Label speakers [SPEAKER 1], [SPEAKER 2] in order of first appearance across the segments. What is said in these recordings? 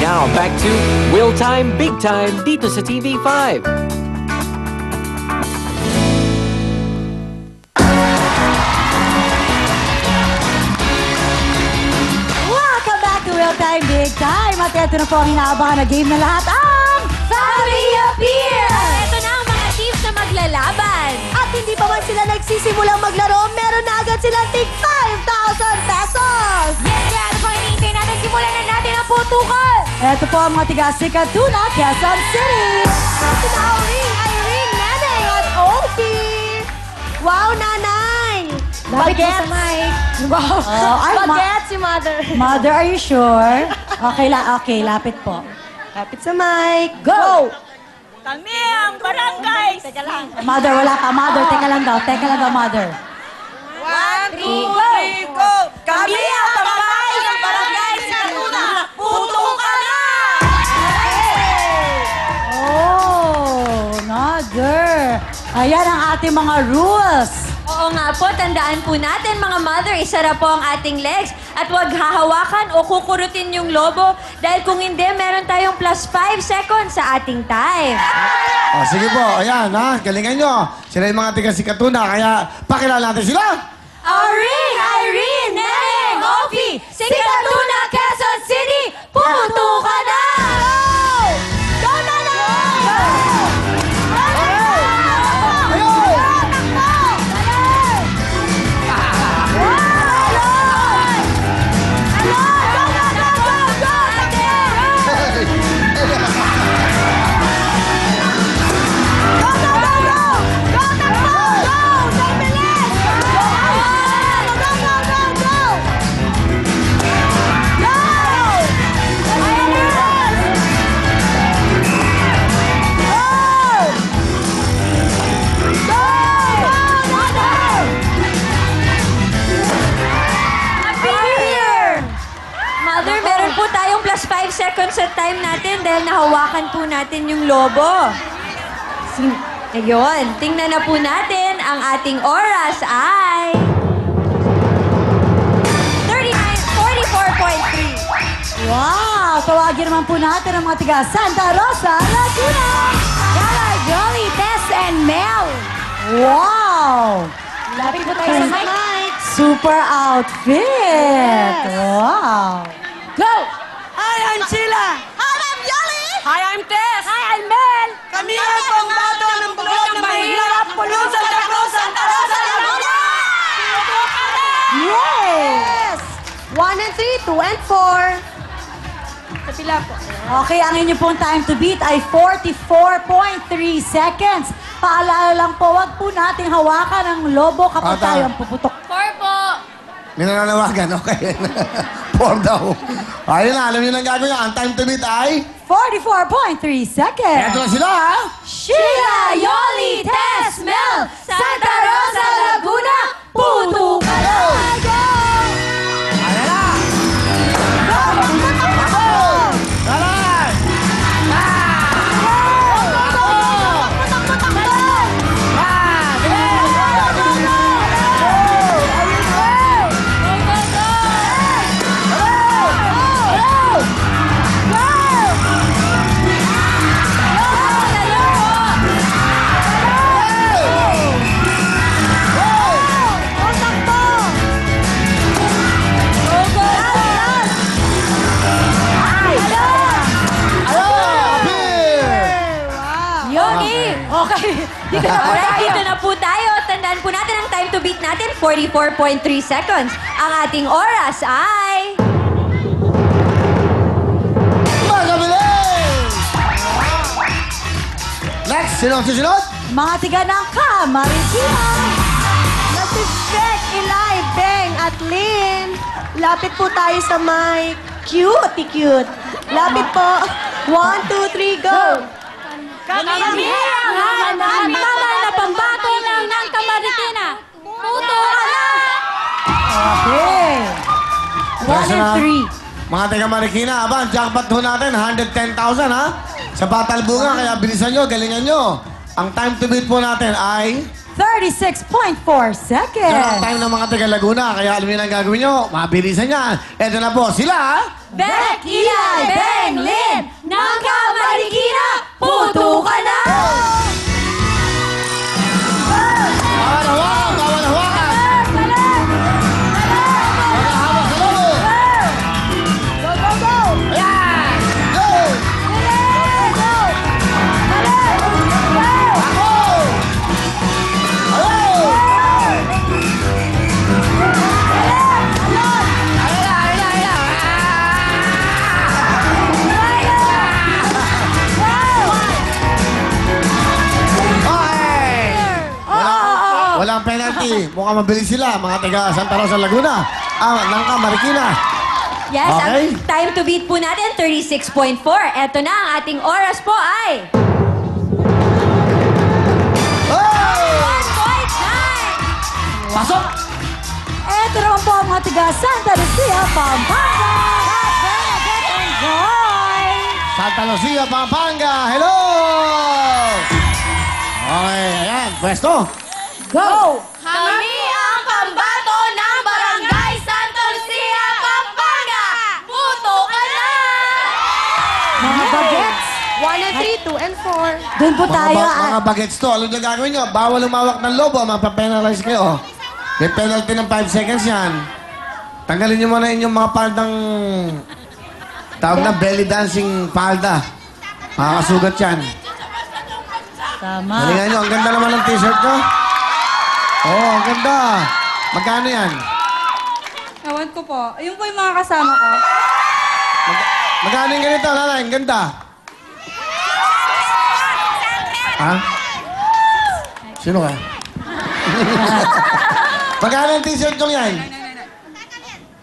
[SPEAKER 1] Now, back to Will Time, Big Time dito sa TV5.
[SPEAKER 2] Welcome back to Real Time, Big Time. At ito na po ang inaabangan na game na lahat, ang Family Appeal!
[SPEAKER 3] Ito na ang mga teams na maglalaban.
[SPEAKER 2] At hindi pa man sila nagsisimulang maglaro, meron na agad silang tig 5,000 pesos!
[SPEAKER 3] Yes, kaya ano pang hinihintay natin? Simulan na natin ang putukan!
[SPEAKER 2] Ito po ang mga tiga-sikat Tuna, Quezon City. Sina Auring, Irene, Neneng at Opie. Wow, nanay!
[SPEAKER 3] Lapit mo sa mic.
[SPEAKER 2] Wow.
[SPEAKER 3] Bagets si mother.
[SPEAKER 2] Mother, are you sure? Okay, okay, lapit po. Lapit sa mic. Go!
[SPEAKER 3] Kami ang barangay. Teka lang.
[SPEAKER 2] Mother, wala pa. Mother, teka lang daw. Teka lang daw, mother.
[SPEAKER 3] 1, 2, 3, go! Kami ang pambahay ng barangay sa Tuna. Putukan na!
[SPEAKER 2] Oh, mother. Ayan ang ating mga rules.
[SPEAKER 3] Oo nga po, tandaan po natin mga mother, isara po ang ating legs at huwag hahawakan o kukurutin yung lobo dahil kung hindi, meron tayong plus 5 seconds sa ating time.
[SPEAKER 4] O, sige po, ayan ha, galingan nyo. Sila yung mga tiga-sikatuna, kaya pakilala natin sila.
[SPEAKER 3] Auring, Irene, Neneng, Opie, Sikatuna, Quezon City, putukan na! Go, Neneng! Mother, meron po tayong plus 5 seconds sa time natin dahil nahawakan po natin yung lobo. Ayun, tingnan na po natin ang ating oras ay 44.3.
[SPEAKER 2] Wow! Tawagin naman po natin ang mga tiga Santa Rosa, Laguna.
[SPEAKER 3] Yala, Jolly, Tess, and Mel.
[SPEAKER 2] Wow!
[SPEAKER 3] Lapit po tayo sa mic.
[SPEAKER 2] Super outfit! Wow!
[SPEAKER 3] Go!
[SPEAKER 5] Hi, I'm Sheila.
[SPEAKER 3] Hi, I'm Yoli!
[SPEAKER 5] Hi, I'm Tess.
[SPEAKER 3] Hi, I'm Mel!
[SPEAKER 5] Kami ang pambato ng bulog ng mahirap, pulong Santa Cruz, Santa Rosa, Laguna!
[SPEAKER 2] Yes!
[SPEAKER 3] 1 and 3, 2 and 4. Sa pila po.
[SPEAKER 2] Okay, ang inyo pong time to beat ay 44.3 seconds. Paalala lang po, wag po nating hawakan ang lobo kapag
[SPEAKER 4] Ata.
[SPEAKER 2] tayo ang puputok.
[SPEAKER 3] 4 po.
[SPEAKER 4] May nananawagan, okay. Form daw. Ayun na, alam nyo nang gagawin niya. Ang time to beat ay...
[SPEAKER 2] 44.3 seconds.
[SPEAKER 4] Eto na sila, ha?
[SPEAKER 2] Sheila, Yoli, Tess, Mel, Santa Rosa, Laguna, putukan na!
[SPEAKER 4] Ayan na! Taray!
[SPEAKER 2] Okay, dito na po
[SPEAKER 3] Alright,
[SPEAKER 2] tayo.
[SPEAKER 3] dito na po tayo. Tandaan po natin ang time to beat natin, 44.3 seconds. Ang ating oras ay...
[SPEAKER 4] Magabilis! Next, sino ang susunod?
[SPEAKER 2] Mga tiga ng Camarines.
[SPEAKER 5] Na si Beck, Eli, Beng, at Lynn. Lapit po tayo sa mic. Cute. Lapit po. 1, 2, 3, go!
[SPEAKER 3] Kami ang hanap na pambato ng Kamaritina. Putukan na!
[SPEAKER 2] Okay. 1 and 3.
[SPEAKER 4] Mga taga Marikina, aba, jackpot ho natin, 110,000 ha? Sa Batal Bunga, kaya bilisan nyo, galingan nyo. Ang time to beat po natin ay...
[SPEAKER 2] 36.4
[SPEAKER 4] Yan
[SPEAKER 2] seconds.
[SPEAKER 4] ang time ng mga taga Laguna, kaya alam nyo ang gagawin nyo, mabilisan yan. Eto na po, sila!
[SPEAKER 3] Beck, Eli, Beng, Lynn!
[SPEAKER 4] mukhang mabilis sila, mga taga Santa Rosa, Laguna. Nangka, Marikina.
[SPEAKER 3] Yes,
[SPEAKER 4] Okay.
[SPEAKER 3] ang time to beat po natin, 36.4. Eto na, ang ating oras po ay...
[SPEAKER 4] Hey!
[SPEAKER 3] 1.9!
[SPEAKER 1] Pasok!
[SPEAKER 2] Eto naman po ang mga tiga Santa Lucia, Pampanga. Bernadette and Joy.
[SPEAKER 4] Santa Lucia, Pampanga. Hello! Okay, ayan. Pwesto.
[SPEAKER 2] Go!
[SPEAKER 3] Kami ang pambato ng Barangay Santa Lucia, Pampanga! Puto ka na!
[SPEAKER 2] Mga bagets.
[SPEAKER 5] 1 and 3, 2 and 4.
[SPEAKER 2] Doon po tayo.
[SPEAKER 4] Mga bagets to. Ano na gagawin nyo? Bawal lumawak ng lobo. Mapapenalize kayo. May penalty ng 5 seconds yan. Tanggalin nyo muna inyong mga paldang... Tawag na belly dancing palda. Makakasugat yan.
[SPEAKER 2] Tama.
[SPEAKER 4] Galingan nyo. Ang ganda naman ng t-shirt nyo. Oo, ang ganda. Magkano yan?
[SPEAKER 5] Ewan ko po. Yung po yung mga kasama ko.
[SPEAKER 4] Magkano yung ganito, nanay? Ang ganda. Ha? Sino ka? Magkano yung t-shirt nyo yan?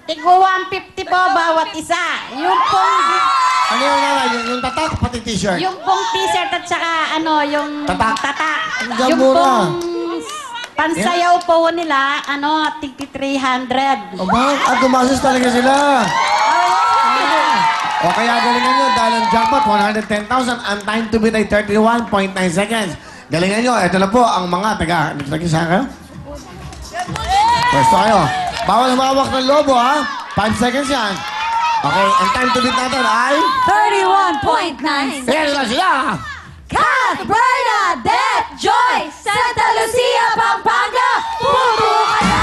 [SPEAKER 5] Tigo 150 po bawat isa. Yung pong,
[SPEAKER 4] Ano yung nanay? Yung tatak, pati t-shirt?
[SPEAKER 5] yung pong t-shirt at saka ano, yung
[SPEAKER 4] Tatak. Ang
[SPEAKER 5] Yung
[SPEAKER 4] gamura.
[SPEAKER 5] pong pansayaw po nila, ano, tigti 300.
[SPEAKER 4] O ba? Gumasos talaga sila. O kaya galingan nyo dahil ang jackpot, 110,000. Ang time to beat ay 31.9 seconds. Galingan nyo, ito na po ang mga taga... Nagkisaan kayo? Pwesto kayo. Bawal humawak ng lobo, ha? 5 seconds yan. Okay, ang time to beat natin ay...
[SPEAKER 2] 31.9.
[SPEAKER 4] Ayan na sila!
[SPEAKER 2] Kath, Bernadette,
[SPEAKER 3] Joy, Santa Lucia, Pampanga! Puto ka na!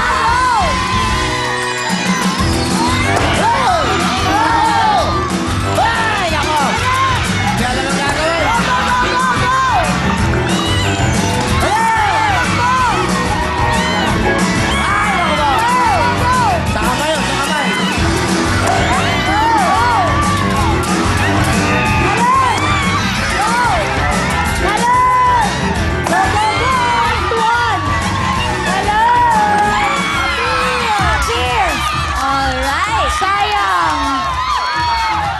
[SPEAKER 4] Ay, ako! Kaya lang ang gagawin! Saka kayo, saka kayo.
[SPEAKER 3] Alright! Sayang!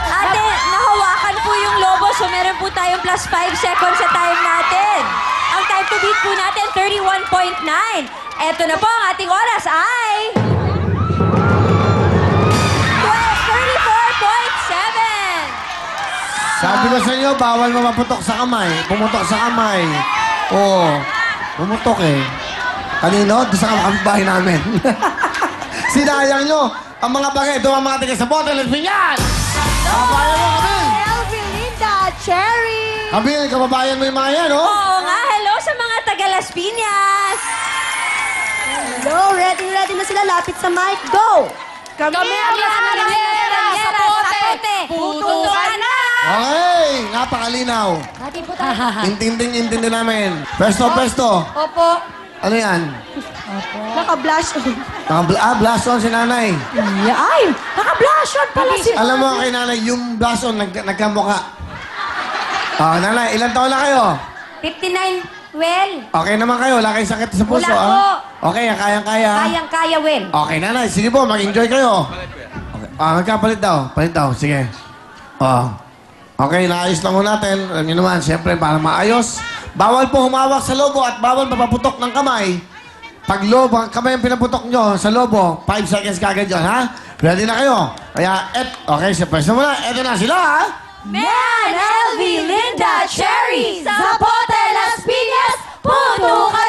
[SPEAKER 3] Ate, nahawakan po yung lobo, so meron po tayong plus 5 seconds sa time natin. Ang time to beat po natin, 31.9. Eto na po, ang ating oras ay... 34.7!
[SPEAKER 4] Sabi ko sa inyo, bawal mapaputok sa kamay. Pumutok sa kamay. Oo. Pumutok eh. Kanino? Doon sa kapitbahay namin. Sinayang nyo. Ang mga bagay, ito ang mga tiga sa bote. Let's begin! Kababayan mo kami!
[SPEAKER 5] Elvin, Linda, Cherry.
[SPEAKER 4] Kami, kababayan mo yung mga yan, oh.
[SPEAKER 3] Oo nga, hello sa mga taga Las Piñas!
[SPEAKER 5] Hello, ready na sila. Lapit sa mic. Go!
[SPEAKER 3] Kami ang Rangera sa Pote! Puto ka na!
[SPEAKER 4] Okay, napakalinaw.
[SPEAKER 2] Hati po tayo.
[SPEAKER 4] Intindi namin. Pesto.
[SPEAKER 5] Opo.
[SPEAKER 4] Ano yan?
[SPEAKER 5] Naka-blush on.
[SPEAKER 4] Blast on si nanay.
[SPEAKER 2] Ay, naka-blush on pala si...
[SPEAKER 4] Alam mo kay nanay, yung blast on nagkamukha. Nanay, ilan taon na kayo?
[SPEAKER 3] 59, well,
[SPEAKER 4] Okay naman kayo, wala kayong sakit sa puso,
[SPEAKER 3] Wala po.
[SPEAKER 4] Okay, kayang-kaya.
[SPEAKER 3] kayang-kaya, well.
[SPEAKER 4] Okay, nanay, sige po, mag-enjoy kayo. Okay. Magkapalit daw. Palit daw, sige. Okay, naayos lang ho natin. Alam niyo naman, siyempre, para maayos. Bawal po humawak sa lobo at bawal mapaputok ng kamay. Pag lobo, ang kamay ang pinaputok nyo sa lobo, 5 seconds kagad yun, ha? Ready na kayo? Kaya, okay, sa pwesto muna. Eto na sila, ha?
[SPEAKER 3] Man, Elvie, Linda, Cherry, Zapote, Las Piñas, puto ka